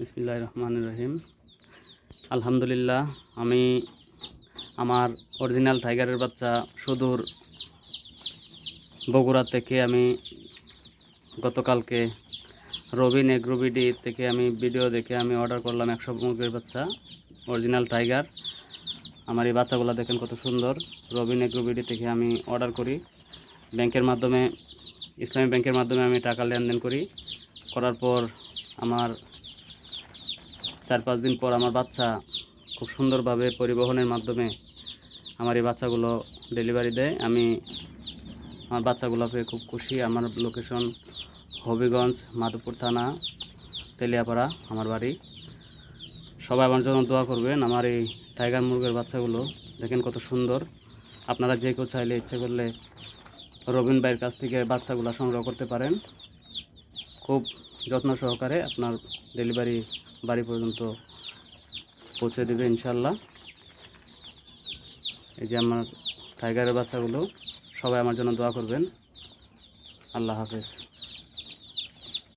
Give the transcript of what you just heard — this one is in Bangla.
বিসমিল্লাহির রহমানির রহিম। আলহামদুলিল্লাহ, আমি আমার অরিজিনাল টাইগারের বাচ্চা সুদূর বগুড়া থেকে আমি গতকালকে রবিন এগ্রোবিডি থেকে আমি ভিডিও দেখে আমি অর্ডার করলাম 100 মুরগির বাচ্চা অরিজিনাল টাইগার। আমার এই বাচ্চাগুলো দেখেন কত সুন্দর। রবিন এগ্রোবিডি থেকে আমি অর্ডার করি, ব্যাংকের মাধ্যমে, ইসলামী ব্যাংকের মাধ্যমে আমি টাকা লেনদেন করার পর আমার 4-5 দিন পর আমার বাচ্চা খুব সুন্দরভাবে পরিবহনের মাধ্যমে আমার এই বাচ্চাগুলো ডেলিভারি দেয়। আমি আমার বাচ্চাগুলো পেয়ে খুব খুশি। আমার লোকেশন হবিগঞ্জ, মাধবপুর থানা, তেলিয়াপাড়া আমার বাড়ি। সবাই আমার জন্য দোয়া করবেন। আমার এই টাইগার মুরগির বাচ্চাগুলো দেখেন কত সুন্দর। আপনারা যে কেউ চাইলে, ইচ্ছে করলে রবিন ভাইয়ের কাছ থেকে বাচ্চাগুলো সংগ্রহ করতে পারেন। খুব যত্ন সহকারে আপনার ডেলিভারি বাড়ি পর্যন্ত পৌঁছে দেবে ইনশাল্লাহ। এই যে আমার টাইগারের বাচ্চাগুলো, সবাই আমার জন্য দোয়া করবেন। আল্লাহ হাফেজ।